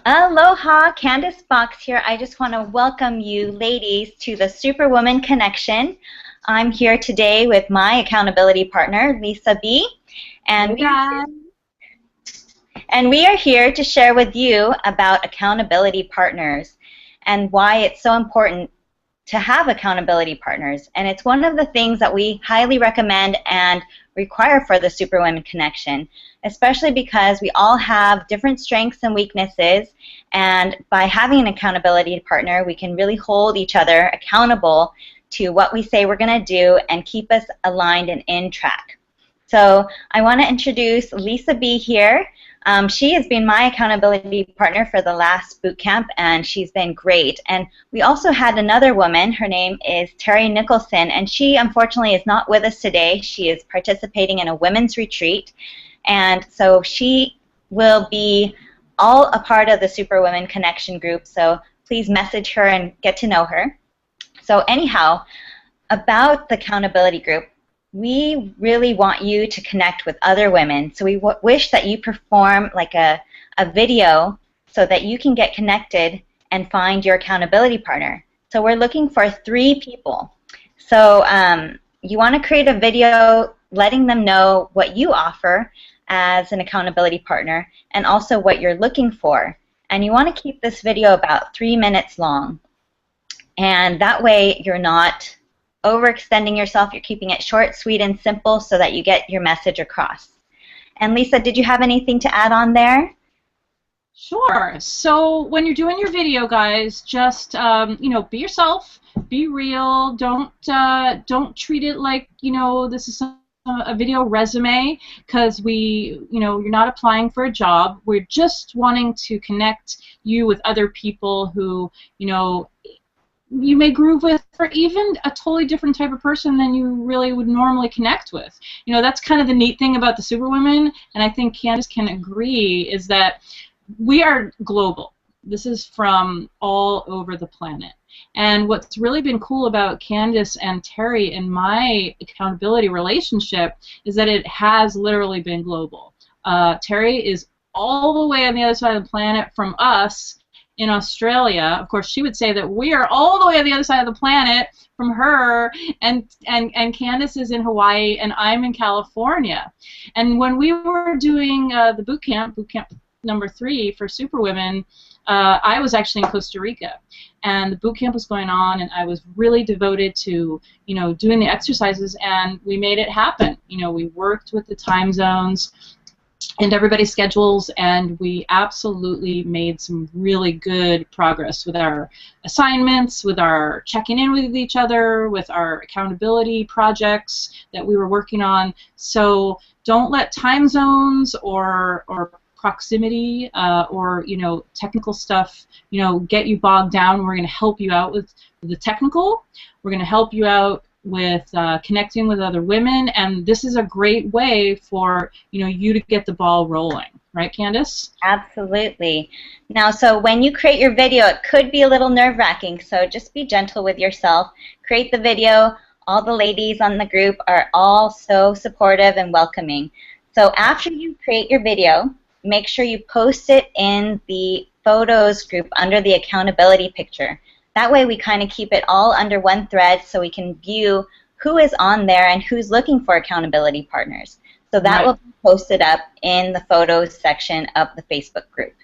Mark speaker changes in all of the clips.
Speaker 1: Aloha, Candace Fox here. I just want to welcome you ladies to the Superwoman Connection. I'm here today with my accountability partner, Lisa B. And we are here to share with you about accountability partners and why it's so important to have accountability partners. And it's one of the things that we highly recommend and require for the Superwomen Connection, especially because we all have different strengths and weaknesses, and by having an accountability partner, we can really hold each other accountable to what we say we're going to do and keep us aligned and in track. So I want to introduce Lisa B. here. She has been my accountability partner for the last boot camp, and she's been great. And we also had another woman. Her name is Terry Nicholson, and she unfortunately is not with us today. She is participating in a women's retreat, and so she will be all a part of the Superwomen Connection group, so please message her and get to know her. So anyhow, about the accountability group, we really want you to connect with other women. So we wish that you perform like a video so that you can get connected and find your accountability partner. So we're looking for 3 people. So you want to create a video letting them know what you offer as an accountability partner and also what you're looking for. And you want to keep this video about 3 minutes long. And that way you're not overextending yourself. You're keeping it short, sweet, and simple so that you get your message across. And Lisa, did you have anything to add on there?
Speaker 2: Sure. So when you're doing your video, guys, just you know, be yourself, be real. Don't treat it like, you know, this is a video resume, because you're not applying for a job. We're just wanting to connect you with other people who, you know, you may groove with, or even a totally different type of person than you really would normally connect with. You know, that's kind of the neat thing about the Superwomen, and I think Candace can agree, is that we are global. This is from all over the planet. And what's really been cool about Candace and Terry and my accountability relationship is that it has literally been global. Terry is all the way on the other side of the planet from us in Australia. Of course, she would say that we are all the way on the other side of the planet from her, and Candace is in Hawaii, and I'm in California. And when we were doing the boot camp number 3 for Superwomen, I was actually in Costa Rica, and the boot camp was going on, and I was really devoted to, you know, doing the exercises, and we made it happen. You know, we worked with the time zones and everybody's schedules, and we absolutely made some really good progress with our assignments, with our checking in with each other, with our accountability projects that we were working on. So don't let time zones or proximity or, you know, technical stuff, you know, get you bogged down. We're going to help you out with the technical. We're going to help you out with connecting with other women, and this is a great way for, you know, you to get the ball rolling. Right, Candace?
Speaker 1: Absolutely. Now, so when you create your video, it could be a little nerve-wracking, so just be gentle with yourself. Create the video. All the ladies on the group are all so supportive and welcoming. So after you create your video, make sure you post it in the photos group under the accountability picture. That way we kind of keep it all under one thread so we can view who is on there and who's looking for accountability partners. So that will be posted up in the photos section of the Facebook group.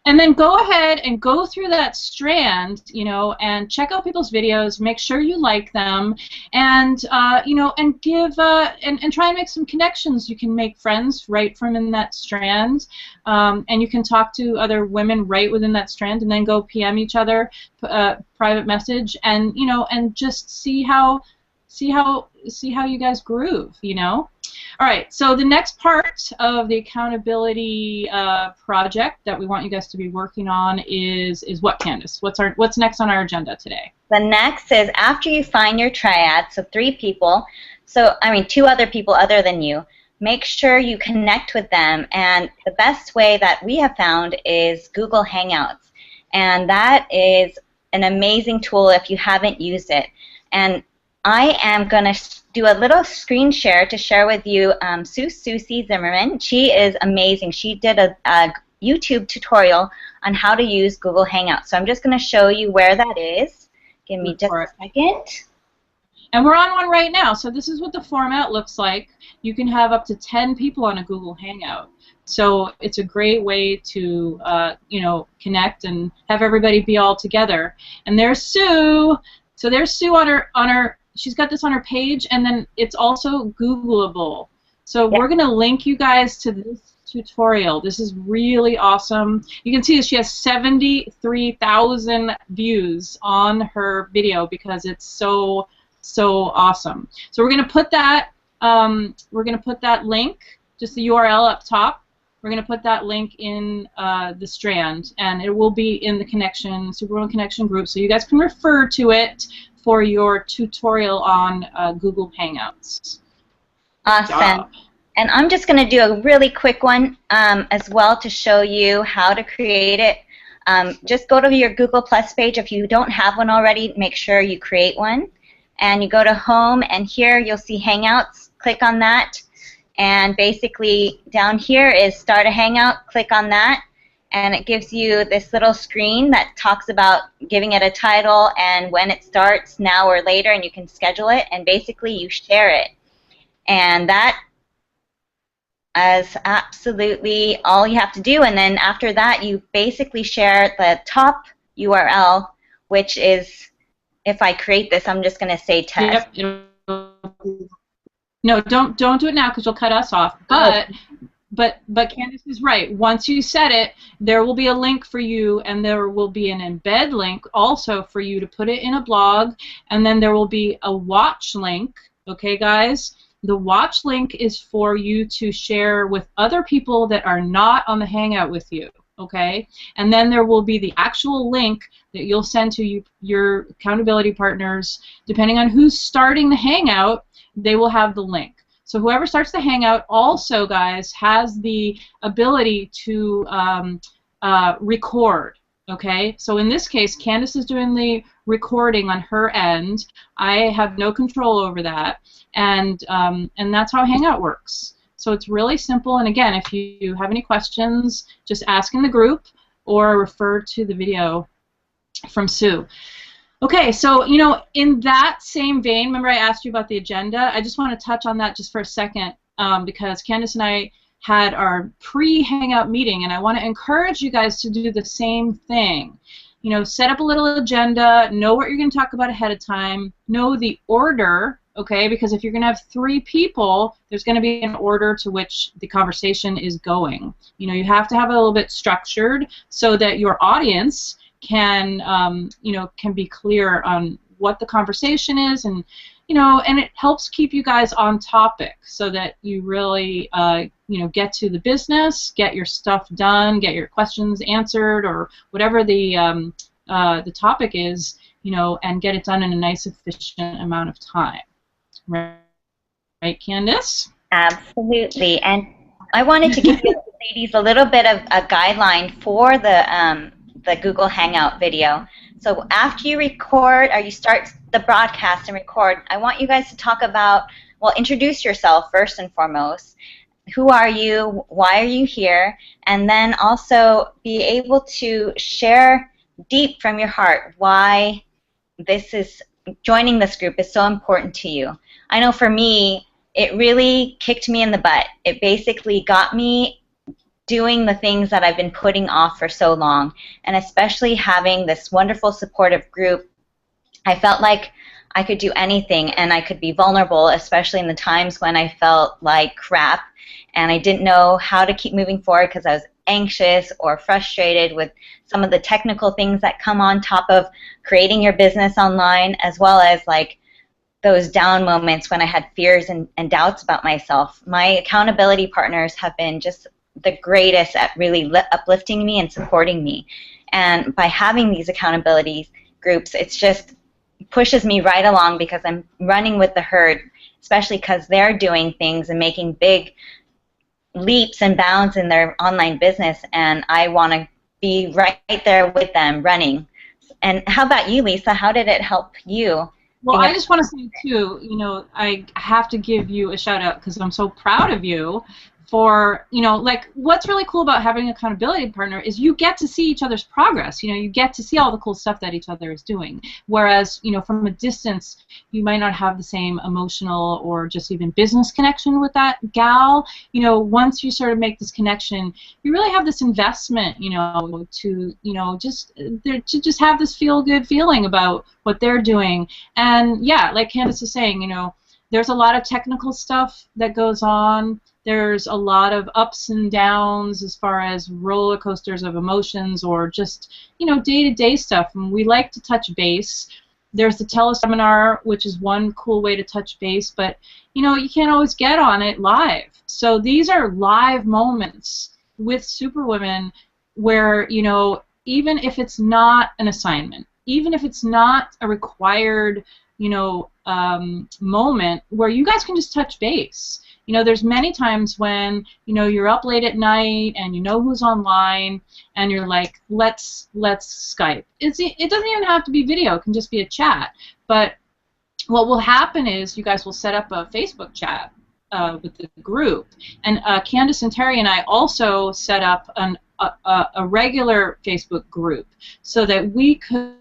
Speaker 2: And then go ahead and go through that strand, you know, and check out people's videos. Make sure you like them, and you know, and give and try and make some connections. You can make friends right from in that strand, and you can talk to other women right within that strand, and then go PM each other, private message, and, you know, and just see how you guys groove, you know. All right, so the next part of the accountability project that we want you guys to be working on is what, Candace? What's next on our agenda today?
Speaker 1: The next is after you find your triad, so 3 people, so I mean 2 other people other than you, make sure you connect with them, and the best way that we have found is Google Hangouts, and that is an amazing tool if you haven't used it. And I am going to do a little screen share to share with you Susie Zimmerman. She is amazing. She did a YouTube tutorial on how to use Google Hangouts. So I'm just going to show you where that is. Give me just a second.
Speaker 2: And we're on one right now, so this is what the format looks like. You can have up to 10 people on a Google Hangout. So it's a great way to, you know, connect and have everybody be all together. And there's Sue. So there's Sue on her. She's got this on her page, and then it's also Googleable. So we're going to link you guys to this tutorial. This is really awesome. You can see that she has 73,000 views on her video because it's so awesome. So we're going to put that link, just the URL up top. We're going to put that link in the Strand, and it will be in the Superwoman Connection group, so you guys can refer to it for your tutorial on Google Hangouts.
Speaker 1: Awesome. And I'm just going to do a really quick one as well to show you how to create it. Just go to your Google Plus page. If you don't have one already, make sure you create one. And you go to Home, and here you'll see Hangouts. Click on that. And basically down here is Start a Hangout. Click on that. And it gives you this little screen that talks about giving it a title and when it starts, now or later, and you can schedule it. And basically you share it. And that is absolutely all you have to do. And then after that, you basically share the top URL, which is, if I create this, I'm just going to say test.
Speaker 2: Yep. No, don't do it now because you'll cut us off. But Candace is right. Once you set it, there will be a link for you, and there will be an embed link also for you to put it in a blog, and then there will be a watch link. Okay, guys? The watch link is for you to share with other people that are not on the Hangout with you. Okay, and then there will be the actual link that you'll send to your accountability partners. Depending on who's starting the Hangout, they will have the link. So whoever starts the Hangout also, guys, has the ability to record. Okay, so in this case, Candace is doing the recording on her end. I have no control over that, and that's how Hangout works. So it's really simple, and again, if you have any questions, just ask in the group or refer to the video from Sue. Okay, so, you know, in that same vein, remember I asked you about the agenda? I just want to touch on that just for a second because Candace and I had our pre-Hangout meeting, and I want to encourage you guys to do the same thing. You know, set up a little agenda, know what you're going to talk about ahead of time, know the order. Okay, because if you're going to have 3 people, there's going to be an order to which the conversation is going. You know, you have to have it a little bit structured so that your audience can, you know, can be clear on what the conversation is, and you know, and it helps keep you guys on topic so that you really, you know, get to the business, get your stuff done, get your questions answered, or whatever the topic is, you know, and get it done in a nice, efficient amount of time. Right, Candace?
Speaker 1: Absolutely. And I wanted to give you ladies a little bit of a guideline for the Google Hangout video. So after you record, or you start the broadcast and record, I want you guys to talk about, well, introduce yourself first and foremost. Who are you? Why are you here? And then also be able to share deep from your heart why joining this group is so important to you. I know for me, it really kicked me in the butt. It basically got me doing the things that I've been putting off for so long, and especially having this wonderful supportive group. I felt like I could do anything, and I could be vulnerable, especially in the times when I felt like crap, and I didn't know how to keep moving forward because I was anxious or frustrated with some of the technical things that come on top of creating your business online, as well as like those down moments when I had fears and doubts about myself. My accountability partners have been just the greatest at really uplifting me and supporting me. And by having these accountability groups, it's just pushes me right along because I'm running with the herd, especially because they're doing things and making big leaps and bounds in their online business, and I want to be right there with them running. And how about you, Lisa? How did it help you?
Speaker 2: Well, I just want to say, too, you know, I have to give you a shout-out because I'm so proud of you for, you know, like what's really cool about having an accountability partner is you get to see each other's progress. You know, you get to see all the cool stuff that each other is doing. Whereas, you know, from a distance, you might not have the same emotional or just even business connection with that gal. You know, once you sort of make this connection, you really have this investment, you know, to, you know, to just have this feel-good feeling about what they're doing. And yeah, like Candace is saying, you know, there's a lot of technical stuff that goes on. There's a lot of ups and downs as far as roller coasters of emotions or just, you know, day-to-day stuff. And we like to touch base. There's the teleseminar, which is one cool way to touch base, but, you know, you can't always get on it live. So these are live moments with Superwomen where, you know, even if it's not an assignment, even if it's not a required, you know, moment where you guys can just touch base. You know, there's many times when, you know, you're up late at night and you know who's online and you're like, let's Skype. It doesn't even have to be video. It can just be a chat. But what will happen is you guys will set up a Facebook chat with the group. And Candace and Terry and I also set up a regular Facebook group so that we could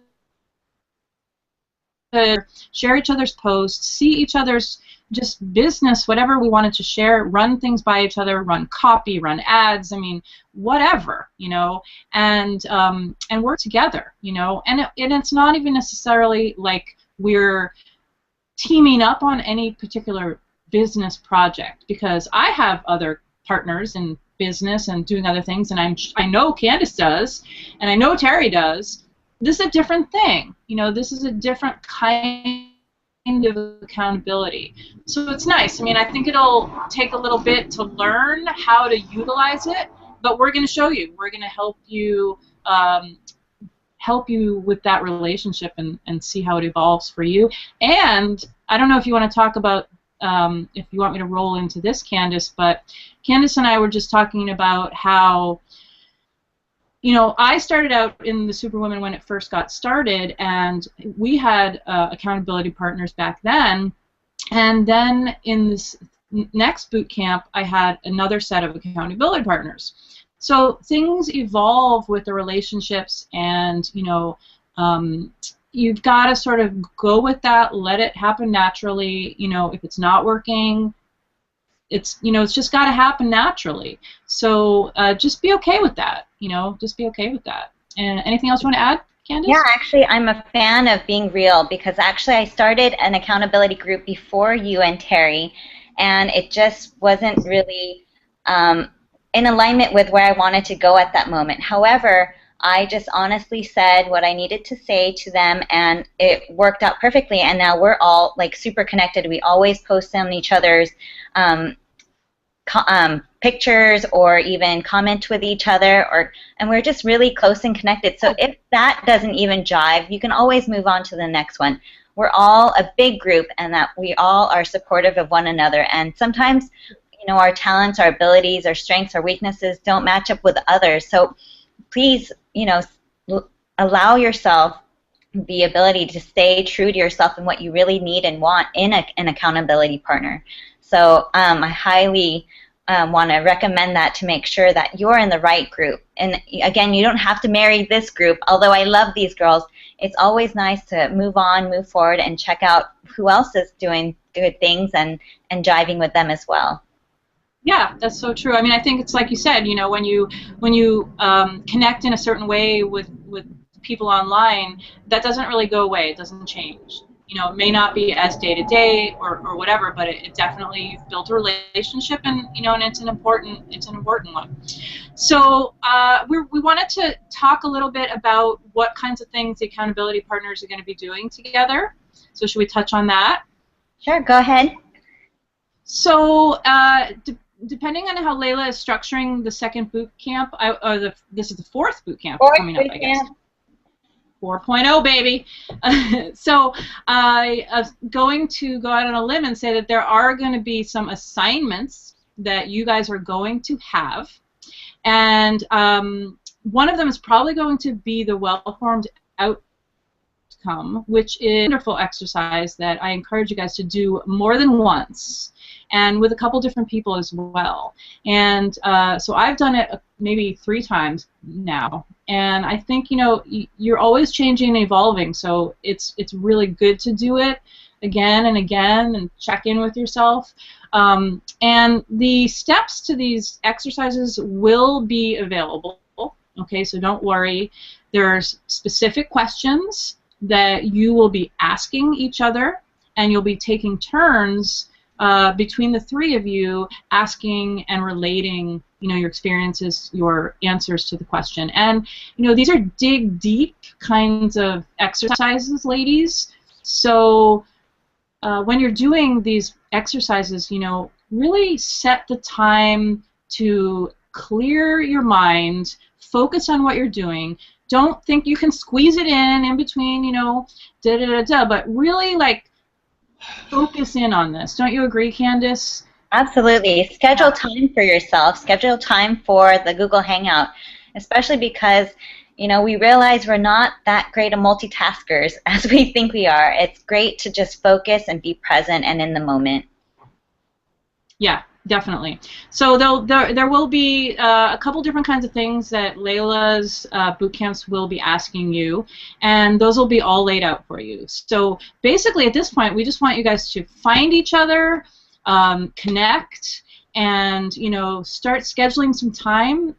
Speaker 2: share each other's posts, see each other's just business, whatever we wanted to share, run things by each other, run copy, run ads, I mean, whatever, you know, and work together, you know, and it's not even necessarily like we're teaming up on any particular business project, because I have other partners in business and doing other things, and I know Candace does, and I know Terry does. This is a different thing, you know. This is a different kind of accountability. So it's nice. I mean, I think it'll take a little bit to learn how to utilize it, but we're going to show you. We're going to help you with that relationship and see how it evolves for you. And I don't know if you want to talk about, if you want me to roll into this, Candace, but Candace and I were just talking about how, you know, I started out in the Superwoman when it first got started, and we had accountability partners back then. And then in this next boot camp, I had another set of accountability partners. So things evolve with the relationships, and, you know, you've got to sort of go with that, let it happen naturally. You know, if it's not working, it's, you know, it's just got to happen naturally. So just be okay with that. You know, just be okay with that. And anything else you want to add, Candace?
Speaker 1: Yeah, actually, I'm a fan of being real, because actually I started an accountability group before you and Terry, and it just wasn't really in alignment with where I wanted to go at that moment. However, I just honestly said what I needed to say to them, and it worked out perfectly. And now we're all like super connected. We always post on each other's pictures, or even comment with each other, and we're just really close and connected. So if that doesn't even jive, you can always move on to the next one. We're all a big group, and that we all are supportive of one another. And sometimes, you know, our talents, our abilities, our strengths, our weaknesses don't match up with others. So please, you know, allow yourself the ability to stay true to yourself and what you really need and want in an accountability partner. So I highly want to recommend that, to make sure that you're in the right group. And again, you don't have to marry this group, although I love these girls. It's always nice to move on, move forward, and check out who else is doing good things and jiving with them as well.
Speaker 2: Yeah, that's so true. I mean, I think it's like you said, you know, when you connect in a certain way with people online, that doesn't really go away. It doesn't change. You know, it may not be as day to day or whatever, but it definitely, you've built a relationship, and, you know, and it's an important one. So we wanted to talk a little bit about what kinds of things the accountability partners are going to be doing together. So should we touch on that?
Speaker 1: Sure, go ahead.
Speaker 2: So depending on how Layla is structuring the second boot camp, this is the fourth boot camp coming up, I guess. 4.0, baby. So I was going to go out on a limb and say that there are going to be some assignments that you guys are going to have. And one of them is probably going to be the well-formed outcome, which is a wonderful exercise that I encourage you guys to do more than once. and with a couple different people as well. And so I've done it maybe 3 times now, and I think, you know, you're always changing and evolving, so it's really good to do it again and again and check in with yourself. And the steps to these exercises will be available. Okay, so don't worry. There's specific questions that you will be asking each other, and you'll be taking turns between the 3 of you asking and relating, you know, your experiences, your answers to the question. And, you know, these are dig deep kinds of exercises, ladies. So when you're doing these exercises, you know, really set the time to clear your mind, focus on what you're doing. Don't think you can squeeze it in between, you know, da-da-da-da, but really, like, focus in on this. Don't you agree, Candace?
Speaker 1: Absolutely. Schedule time for yourself. Schedule time for the Google Hangout, especially because, you know, we realize we're not that great of multitaskers as we think we are. It's great to just focus and be present and in the moment.
Speaker 2: Yeah, definitely. So there will be a couple different kinds of things that Layla's boot camps will be asking you, and those will be all laid out for you. So basically, at this point, we just want you guys to find each other, connect, and, you know, start scheduling some time.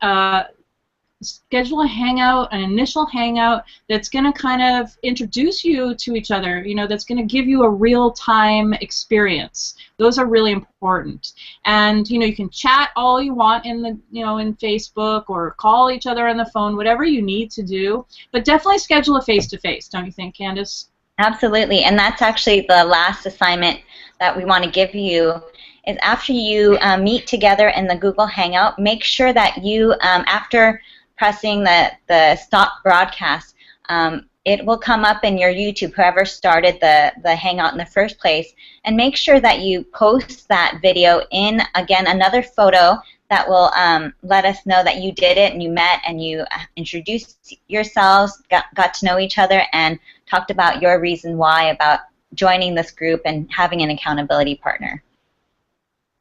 Speaker 2: Schedule a hangout, an initial hangout that's going to kind of introduce you to each other, you know, that's going to give you a real-time experience. Those are really important. And, you know, you can chat all you want in the, you know, in Facebook, or call each other on the phone, whatever you need to do, but definitely schedule a face-to-face, don't you think, Candace?
Speaker 1: Absolutely, and that's actually the last assignment that we want to give you, is after you meet together in the Google Hangout, make sure that you, after pressing the stop broadcast, it will come up in your YouTube, whoever started the Hangout in the first place, and make sure that you post that video in, again, another photo that will let us know that you did it and you met and you introduced yourselves, got to know each other, and talked about your reason why about joining this group and having an accountability partner.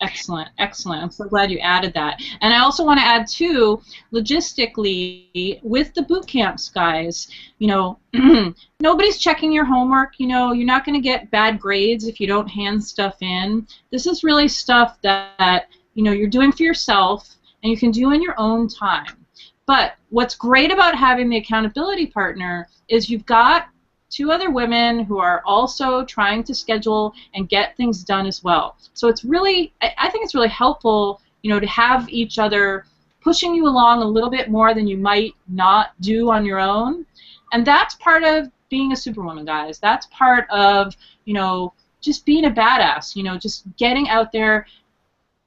Speaker 2: Excellent, excellent. I'm so glad you added that. And I also want to add, too, logistically, with the boot camps, guys, you know, nobody's checking your homework. You know, you're not going to get bad grades if you don't hand stuff in. This is really stuff that, you know, you're doing for yourself, and you can do in your own time. But what's great about having the accountability partner is you've got 2 other women who are also trying to schedule and get things done as well. So it's really, I think it's really helpful, you know, to have each other pushing you along a little bit more than you might not do on your own. And that's part of being a superwoman, guys. That's part of, you know, just being a badass, you know, just getting out there,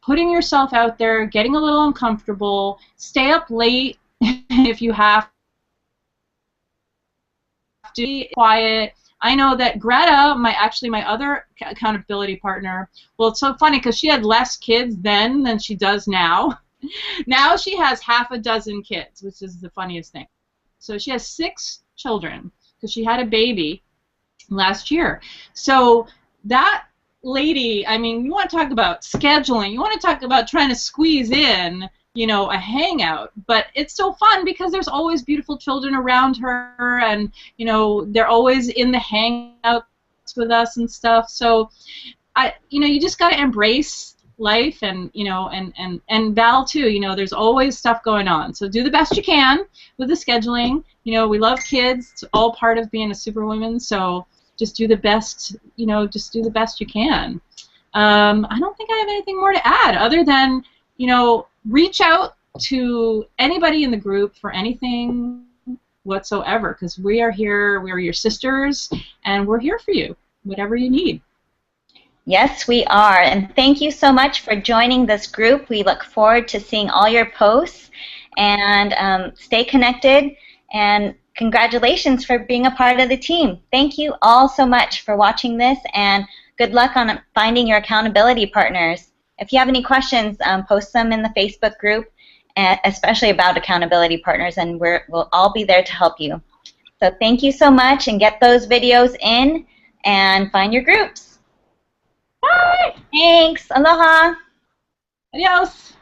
Speaker 2: putting yourself out there, getting a little uncomfortable, stay up late if you have to, be quiet. I know that Greta, my other accountability partner, well, it's so funny because she had less kids then than she does now. Now she has half a dozen kids, which is the funniest thing. So she has 6 children because she had a baby last year. So that lady, I mean, you want to talk about scheduling, you want to talk about trying to squeeze in, you know, a hangout, but it's so fun because there's always beautiful children around her, and, you know, they're always in the hangouts with us and stuff. So you know, you just got to embrace life, and, you know, and Val too, you know, there's always stuff going on. So do the best you can with the scheduling. You know, we love kids. It's all part of being a superwoman. So just do the best, you know, just do the best you can. I don't think I have anything more to add other than, you know, reach out to anybody in the group for anything whatsoever, because we are here, we are your sisters, and we're here for you, whatever you need.
Speaker 1: Yes, we are, and thank you so much for joining this group. We look forward to seeing all your posts, and stay connected, and congratulations for being a part of the team. Thank you all so much for watching this, and good luck on finding your accountability partners. If you have any questions, post them in the Facebook group, especially about accountability partners, and we'll all be there to help you. So thank you so much, and get those videos in and find your groups.
Speaker 2: Bye! Okay.
Speaker 1: Thanks. Aloha.
Speaker 2: Adios.